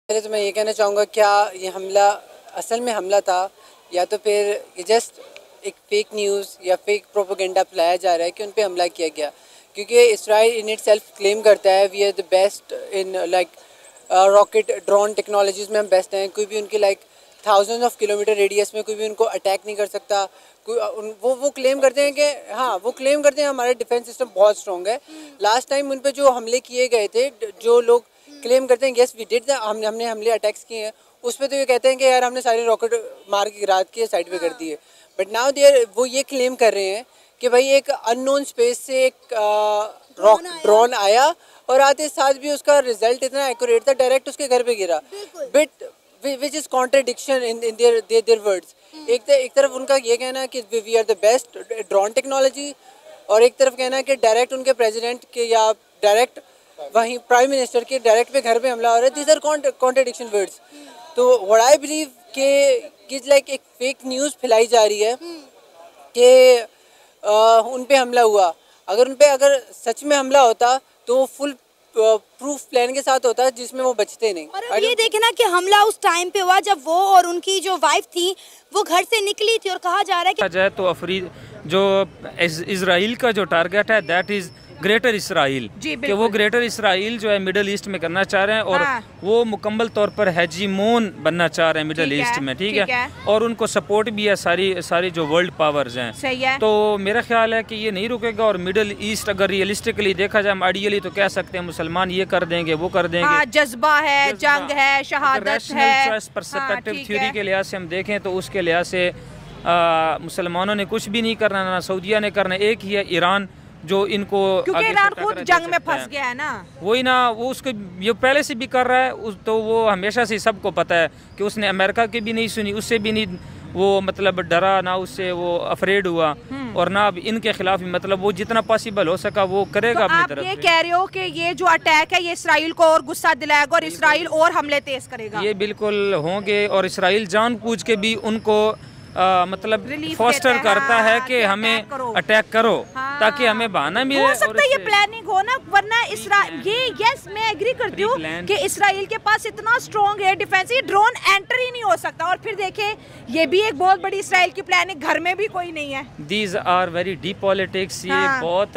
पहले तो मैं ये कहना चाहूँगा, क्या ये हमला असल में हमला था या तो फिर ये जस्ट एक फेक न्यूज़ या फेक प्रोपेगेंडा फैलाया जा रहा है कि उन पे हमला किया गया। क्योंकि Israel in itself claim करता है we are the best in like rocket drone technologies में हम बेस्ट हैं। कोई भी उनकी like thousand of kilometre radius में कोई भी उनको अटैक नहीं कर सकता। कोई वो क्लेम करते हैं कि हाँ, वो क्लेम करते हैं हमारा डिफेंस सिस्टम बहुत स्ट्रॉन्ग है। लास्ट टाइम उन पे जो हमले किए गए थे, जो लोग क्लेम करते हैं यस वी डिड हमने हमले अटैक्स किए हैं, उस पर तो ये कहते हैं कि यार हमने सारे रॉकेट मार के गिरा के साइड पे कर दिए। बट नाउ देयर वो ये क्लेम कर रहे हैं कि भाई एक अननोन स्पेस से एक ड्रोन आया और आते साथ भी उसका रिजल्ट इतना एक्यूरेट था, डायरेक्ट उसके घर पे गिरा। But which is contradiction in their words. एक तरफ उनका ये कहना है कि we are the best drone technology, और एक तरफ कहना है कि डायरेक्ट उनके प्रेसिडेंट के या डायरेक्ट वहीं प्राइम मिनिस्टर के डायरेक्ट पे घर पे हमला हो रहा है। These are contradiction words. तो व्हाट आई बिलीव कि लाइक एक फेक न्यूज़ फैलाई जा रही है कि उन पे हमला हुआ। अगर सच में हमला होता तो फुल प्रूफ प्लान के साथ होता है जिसमें वो बचते नहीं। और अब ये देखे ना कि हमला उस टाइम पे हुआ जब वो और उनकी जो वाइफ थी वो घर से निकली थी, और कहा जा रहा है कि जाए तो अफरीद जो इजराइल का जो टारगेट है दैट इज़ ग्रेटर इसराइल, कि वो ग्रेटर इसराइल जो है मिडल ईस्ट में करना चाह रहे हैं, और वो मुकम्मल तौर पर हेजीमोन बनना चाह रहे हैं मिडल ईस्ट में। ठीक है, और उनको सपोर्ट भी है सारी जो वर्ल्ड पावर्स हैं। सही है। तो मेरा ख्याल है कि ये नहीं रुकेगा, और मिडल ईस्ट अगर रियलिस्टिकली देखा जाए, आइडियली तो कह सकते हैं मुसलमान ये कर देंगे वो कर देंगे, जज्बा है, जंग है, शहादत है। पर्सपेक्टिव थ्योरी के लिहाज से हम देखें तो उसके लिहाज से मुसलमानों ने कुछ भी नहीं करना, ना सऊदिया ने करना। एक ही है ईरान जो इनको, क्योंकि ईरान खुद जंग में फंस गया है ना, वही ना, वो उसको ये पहले से भी कर रहा है। तो वो हमेशा से सबको पता है कि उसने अमेरिका की भी नहीं सुनी, उससे भी नहीं वो मतलब डरा, ना उससे वो अफरेड हुआ, और ना अब इनके खिलाफ मतलब वो जितना पॉसिबल हो सका वो करेगा तो अपनी आप तरफ ये से। कह रहे हो कि ये जो अटैक है ये इसराइल को और गुस्सा दिलाएगा और इसराइल और हमले तेज करेगा? ये बिल्कुल होंगे, और इसराइल जानबूझ के भी उनको मतलब फोस्टर करता है कि हमें अटैक करो, ताकि हमें बहाना मिले। हो सकता है ये प्लानिंग हो ना, वरना इसराइल ये यस मैं एग्री करती हूँ कि इसराइल के पास इतना स्ट्रॉन्ग एयर डिफेंस, ये ड्रोन एंटर ही नहीं हो सकता। और फिर देखें ये भी एक बहुत बड़ी इसराइल की प्लानिंग, घर में भी कोई नहीं है। These are very deep politics. ये बहुत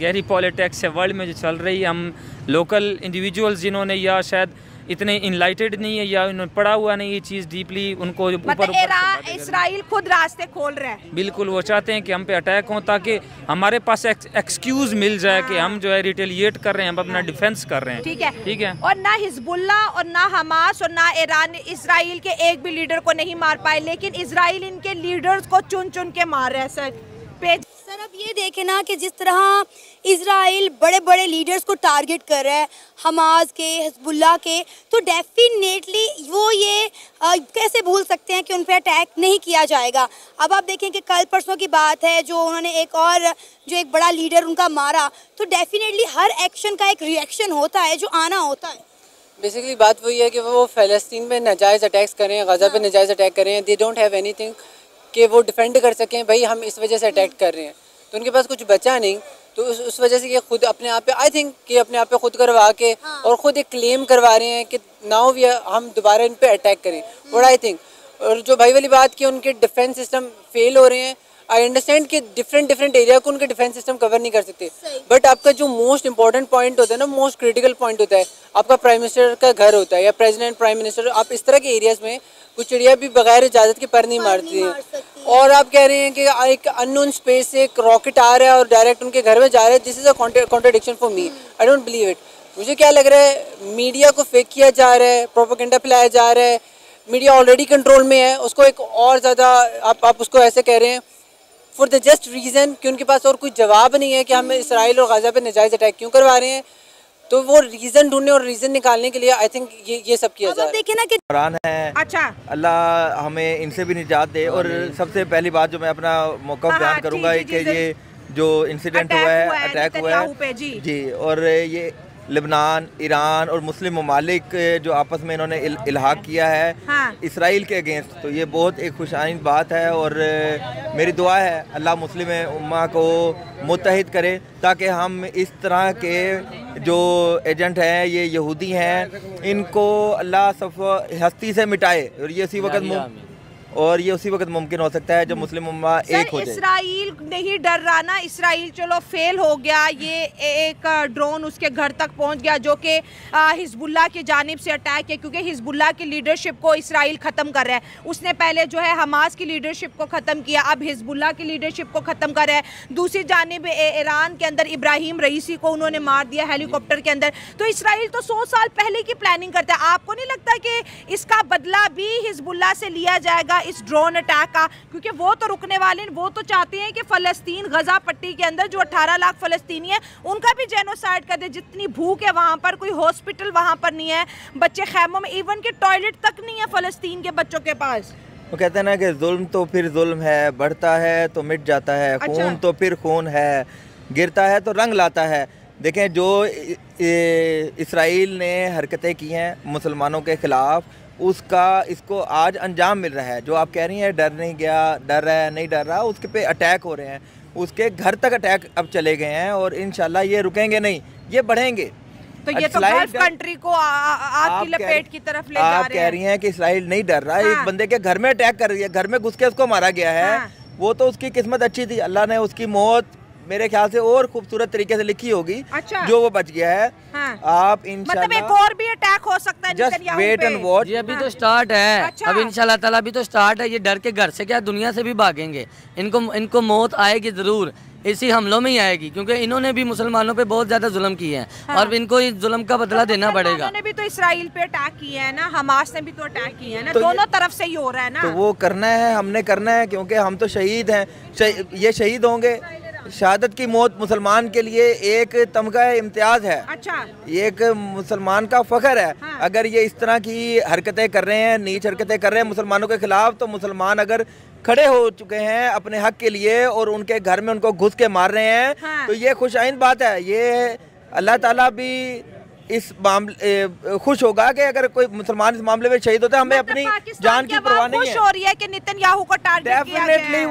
गहरी पॉलिटिक्स है वर्ल्ड में जो चल रही है। हम लोकल इंडिविजुअल्स जिन्होंने या शायद इतने इनलाइटेड नहीं है या उन्होंने पढ़ा हुआ नहीं ये चीज़ डीपली, उनको ऊपर इसराइल खुद रास्ते खोल रहे हैं। बिल्कुल, वो चाहते हैं कि हम पे अटैक हो ताकि हमारे पास एक्सक्यूज मिल जाए कि हम जो है रिटेलिएट कर रहे हैं, हम अपना डिफेंस कर रहे हैं। ठीक है। और ना हिजबुल्ला और ना हमास और ना ईरान इसराइल के एक भी लीडर को नहीं मार पाए, लेकिन इसराइल इनके लीडर्स को चुन चुन के मार रहा है। सर अब ये देखें ना कि जिस तरह इजराइल बड़े बड़े लीडर्स को टारगेट कर रहा है, हमास के, हिजबुल्लाह के, तो डेफिनेटली वो ये कैसे भूल सकते हैं कि उन पर अटैक नहीं किया जाएगा। अब आप देखें कि कल परसों की बात है जो उन्होंने एक बड़ा लीडर उनका मारा, तो डेफिनेटली हर एक्शन का एक रिएक्शन होता है जो आना होता है। बेसिकली बात वही है कि वो फ़लस्तीन में नाजायज़ अटैक्स करें, गज़ा पे नाजायज़ अटैक करें, दे डोंट हैव एनीथिंग कि वो डिफेंड कर सकें भाई हम इस वजह से अटैक कर रहे हैं, तो उनके पास कुछ बचा नहीं। तो उस वजह से ये खुद अपने आप पे आई थिंक कि अपने आप पे खुद करवा के और ख़ुद एक क्लेम करवा रहे हैं कि नाउ हम दोबारा इन पे अटैक करें। और आई थिंक, और जो भाई वाली बात कि उनके डिफेंस सिस्टम फेल हो रहे हैं, आई अंडरस्टैंड कि डिफरेंट एरिया को उनके डिफेंस सिस्टम कवर नहीं कर सकते। बट आपका जो मोस्ट इंपॉर्टेंट पॉइंट होता है ना, मोस्ट क्रिटिकल पॉइंट होता है, आपका प्राइम मिनिस्टर का घर होता है या प्रेसिडेंट प्राइम मिनिस्टर, आप इस तरह के एरियाज़ में कुछ चिड़िया भी बगैर इजाज़त के पर नहीं मारती हैं। और आप कह रहे हैं कि एक अननोन स्पेस से एक रॉकेट आ रहा है और डायरेक्ट उनके घर में जा रहा है। This is a contradiction for me, I don't believe it. मुझे क्या लग रहा है, मीडिया को फेक किया जा रहा है, प्रोपेगेंडा फैलाया जा रहा है। मीडिया ऑलरेडी कंट्रोल में है, उसको एक और ज़्यादा आप उसको ऐसे कह रहे हैं फॉर द जस्ट रीज़न कि उनके पास और कोई जवाब नहीं है कि हम इसराइल और गाज़ा पे नाजायज़ अटैक क्यों करवा रहे हैं। तो वो रीज़न ढूंढने और रीज़न निकालने के लिए आई थिंक ये सब किया जा रहा है। देखिए ना कि कुरान है, अच्छा अल्लाह हमें इनसे भी निजात दे। और सबसे पहली बात जो मैं अपना मौका बयान करूंगा कि ये जो इंसिडेंट हुआ है, अटैक हुआ है जी, और ये लेबनान, ईरान और मुस्लिम ममालिक जो आपस में इन्होंने इल्हाक किया है इसराइल के अगेंस्ट, तो ये बहुत एक खुशाइन बात है। और मेरी दुआ है अल्लाह मुस्लिम उम्मा को मुत्तहिद करे ताकि हम इस तरह के जो एजेंट हैं, ये यहूदी हैं, इनको अल्लाह सब हस्ती से मिटाए। और ये उसी वक्त मुमकिन हो सकता है जब मुस्लिम उम्मा एक हो जाए। इसराइल नहीं डर रहा ना, इसराइल चलो फेल हो गया, ये एक ड्रोन उसके घर तक पहुंच गया जो कि हिजबुल्लाह की जानिब से अटैक है, क्योंकि हिजबुल्लाह की लीडरशिप को इसराइल ख़त्म कर रहा है। उसने पहले जो है हमास की लीडरशिप को ख़त्म किया, अब हिजबुल्लाह की लीडरशिप को ख़त्म कर रहा है। दूसरी जानिब ईरान के अंदर इब्राहिम रईसी को उन्होंने मार दिया हेलीकॉप्टर के अंदर। तो इसराइल तो 100 साल पहले की प्लानिंग करता है। आपको नहीं लगता कि इसका बदला भी हिजबुल्लाह से लिया जाएगा इस ड्रोन अटैक का? क्योंकि वो तो रुकने वाले, वो तो चाहते हैं कि फ़लस्तीन गजा पट्टी के अंदर जो 18 लाख फ़लस्तीनी है उनका भी जेनोसाइड कर दे। जितनी भूख है वहाँ पर, कोई हॉस्पिटल वहाँ पर नहीं है, बच्चे खैमों में, इवन के टॉयलेट तक नहीं है फ़लस्तीन के बच्चों के पास। वो कहते हैं ना कि जुल्म तो फिर जुल्म है, बढ़ता है तो मिट जाता है, खून तो फिर खून है, गिरता है तो रंग लाता है। देखें, जो इसराइल ने हरकतें की हैं मुसलमानों के ख़िलाफ़, उसका इसको आज अंजाम मिल रहा है। जो आप कह रही हैं डर नहीं गया, डर रहा है, नहीं डर रहा, उसके पे अटैक हो रहे हैं, उसके घर तक अटैक अब चले गए हैं और इंशाल्लाह ये रुकेंगे नहीं, ये बढ़ेंगे। तो ये तो गल्फ कंट्री को आग की लपेट की तरफ ले जा रहे हैं। आप कह रही हैं कि इसराइल नहीं डर रहा, एक बंदे के घर में अटैक कर रही है, घर में घुस के उसको मारा गया है। वो तो उसकी किस्मत अच्छी थी, अल्लाह ने उसकी मौत मेरे ख्याल से और खूबसूरत तरीके से लिखी होगी। जो वो बच गया है। आप इंशाल्लाह, मतलब एक और भी अटैक हो सकता है, जस्ट वेट एंड वॉच। ये अभी तो स्टार्ट है, अब इंशाल्लाह ताला अभी तो स्टार्ट है। ये डर के घर से क्या दुनिया से भी भागेंगे, इनको मौत आएगी जरूर, इसी हमलों में ही आएगी, क्योंकि इन्होंने भी मुसलमानों पे बहुत ज्यादा जुल्म किए हैं और इनको इस जुल्म का बदला देना पड़ेगा। इन्होंने भी तो इसराइल पे अटैक किया है ना, हमास ने भी तो अटैक किया है ना, तो दोनों तरफ से ही हो रहा है ना। तो वो करना है, हमने करना है, क्योंकि हम तो शहीद हैं, ये शहीद होंगे। शहादत की मौत मुसलमान के लिए एक तमगा इम्तियाज है। अच्छा, एक मुसलमान का फख्र है। अगर ये इस तरह की हरकतें कर रहे हैं, नीच हरकतें कर रहे हैं मुसलमानों के खिलाफ, तो मुसलमान अगर खड़े हो चुके हैं अपने हक के लिए और उनके घर में उनको घुस के मार रहे हैं, तो ये खुशाइन बात है। ये अल्लाह ताला भी इस मामले खुश होगा कि अगर कोई मुसलमान इस मामले में शहीद होता है। हमें अपनी जान की परवाह नहीं है। खुश हो रही है कि नेतन्याहू को टारगेट किया गया है। डेफिनेटली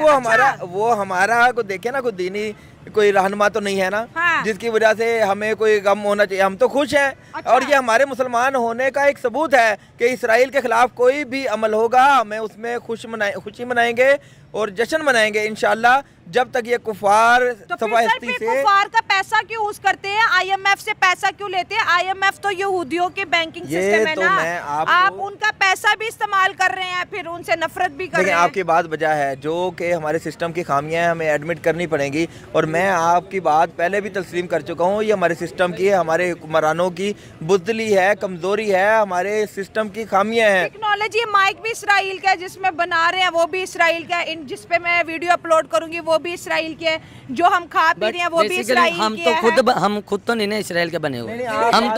वो हमारा को देखे ना, कोई दीनी कोई रहनुमा तो नहीं है ना, जिसकी वजह से हमें कोई गम होना चाहिए। हम तो खुश हैं। और ये हमारे मुसलमान होने का एक सबूत है कि इसराइल के खिलाफ कोई भी अमल होगा, हमें उसमें खुशी मनाएंगे और जश्न मनाएंगे इंशाल्लाह, जब तक ये कुफार सफाहिस्ती से। कुफार का पैसा क्यों यूज करते हैं, IMF से पैसा क्यों लेते हैं? IMF तो यहूदियों के बैंकिंग सिस्टम है ना, आप उनका पैसा भी इस्तेमाल कर रहे हैं, फिर उनसे नफरत भी कर रहे हैं। आपकी बात वजह है जो कि हमारे सिस्टम की खामियां हैं, हमें एडमिट करनी पड़ेंगी। और मैं आपकी बात पहले भी तस्लीम कर चुका हूँ, ये हमारे सिस्टम की है, हमारे हुक्मरानों की बुज़दिली है, कमजोरी है, हमारे सिस्टम की खामियां हैं। टेक्नोलॉजी माइक भी इसराइल का है, जिसमें बना रहे हैं वो भी इसराइल का है, जिस पे मैं वीडियो अपलोड करूंगी वो भी इसराइल के है, जो हम खा पी रहे हैं वो भी इसराइल के है। हम खुद तो नहीं ना इसराइल के बने हुए,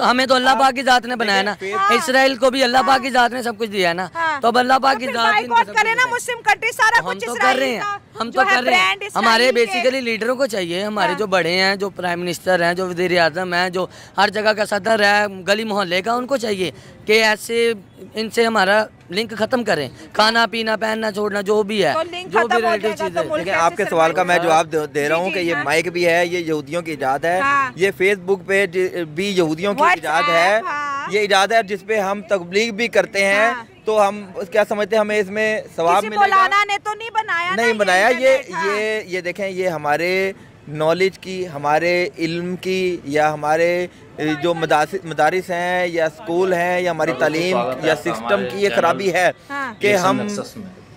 हमें तो अल्लाह पाक की जात ने बनाया ना। इसराइल को भी अल्लाह पाक की जात ने सब कुछ दिया है ना, तो अब अल्लाह पाक की जात करे ना मुस्लिम कंट्री, सारा कुछ कर रहे हैं, हम तो कर रहे हैं। हमारे बेसिकली लीडरों को चाहिए, हमारे जो बड़े हैं, जो प्राइम मिनिस्टर हैं, जो वज़ीर आज़म हैं, जो हर जगह का सदर है गली मोहल्ले का, उनको चाहिए कि ऐसे इनसे हमारा लिंक खत्म करें, खाना पीना पहनना छोड़ना जो भी है, जो भी रिलेटिव चीजें। लेकिन आपके सवाल का मैं जवाब दे रहा हूँ कि ये माइक भी है, ये यहूदियों की इजाद है, ये फेसबुक पे भी यहूदियों की इजाद है, ये इजाद है जिसपे हम तबलीग भी करते हैं। तो हम क्या समझते हैं हमें इसमें सवाब मिलेगा? मौलाना ने तो नहीं बनाया, नहीं बनाया। ये देखें, ये हमारे नॉलेज की, हमारे इल्म की, या हमारे जो मदारिस हैं या स्कूल हैं या हमारी तालीम या सिस्टम की ये खराबी है कि हम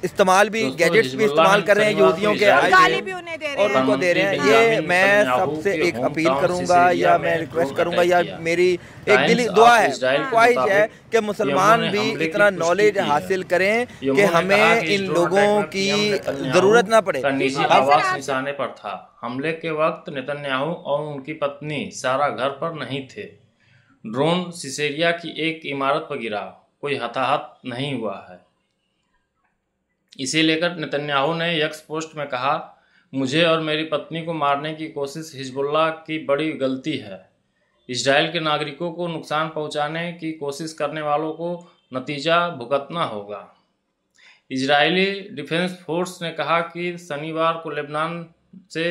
इस्तेमाल भी गैजेट्स भी इस्तेमाल कर रहे हैं यहूदियों के, गाली भी उन्हें दे रहे हैं और उनको दे रहे हैं। ये मैं सबसे एक अपील करूंगा या मैं रिक्वेस्ट करूंगा या मेरी एक दिली दुआ है, ख्वाहिश है कि मुसलमान भी इतना नॉलेज हासिल करें कि हमें इन लोगों की जरूरत ना पड़े। निशाने पर था। हमले के वक्त नेतन्याहू और उनकी पत्नी सारा घर पर नहीं थे। ड्रोन सिसेरिया की एक इमारत पर गिरा, कोई हताहत नहीं हुआ है। इसे लेकर नेतन्याहू ने यक्स पोस्ट में कहा, मुझे और मेरी पत्नी को मारने की कोशिश हिजबुल्लाह की बड़ी गलती है। इजराइल के नागरिकों को नुकसान पहुंचाने की कोशिश करने वालों को नतीजा भुगतना होगा। इजरायली डिफेंस फोर्स ने कहा कि शनिवार को लेबनान से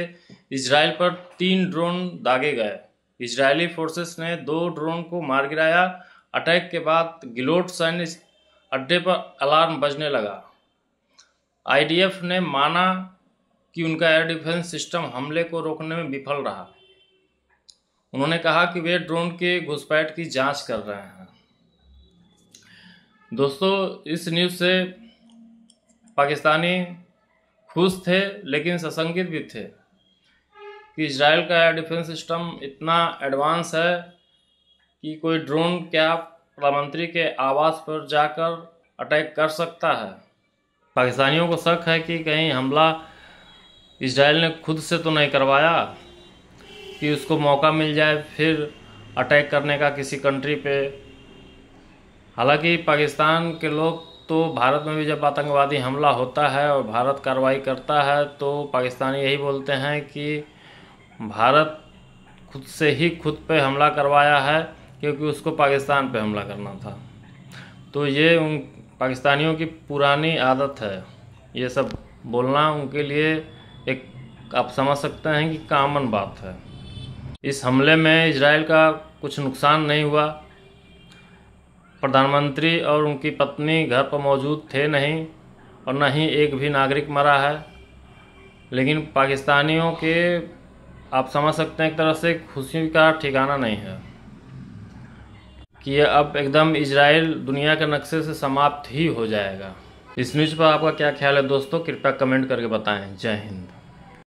इजराइल पर 3 ड्रोन दागे गए। इजरायली फोर्सेस ने 2 ड्रोन को मार गिराया। अटैक के बाद गिलोट सैन्य अड्डे पर अलार्म बजने लगा। आईडीएफ ने माना कि उनका एयर डिफेंस सिस्टम हमले को रोकने में विफल रहा। उन्होंने कहा कि वे ड्रोन के घुसपैठ की जांच कर रहे हैं। दोस्तों, इस न्यूज़ से पाकिस्तानी खुश थे लेकिन सशंकित भी थे कि इजराइल का एयर डिफेंस सिस्टम इतना एडवांस है कि कोई ड्रोन क्या प्रधानमंत्री के आवास पर जाकर अटैक कर सकता है। पाकिस्तानियों को शक है कि कहीं हमला इजराइल ने खुद से तो नहीं करवाया कि उसको मौका मिल जाए फिर अटैक करने का किसी कंट्री पे। हालांकि पाकिस्तान के लोग तो भारत में भी जब आतंकवादी हमला होता है और भारत कार्रवाई करता है तो पाकिस्तानी यही बोलते हैं कि भारत खुद से ही खुद पे हमला करवाया है क्योंकि उसको पाकिस्तान पे हमला करना था। तो ये उन पाकिस्तानियों की पुरानी आदत है, ये सब बोलना उनके लिए एक, आप समझ सकते हैं कि कॉमन बात है। इस हमले में इजराइल का कुछ नुकसान नहीं हुआ। प्रधानमंत्री और उनकी पत्नी घर पर मौजूद थे नहीं और न ही एक भी नागरिक मरा है। लेकिन पाकिस्तानियों के, आप समझ सकते हैं, एक तरह से खुशी का ठिकाना नहीं है कि ये अब एकदम इजराइल दुनिया के नक्शे से समाप्त ही हो जाएगा। इस न्यूज़ पर आपका क्या ख्याल है दोस्तों? कृपया कमेंट करके बताएं। जय हिंद।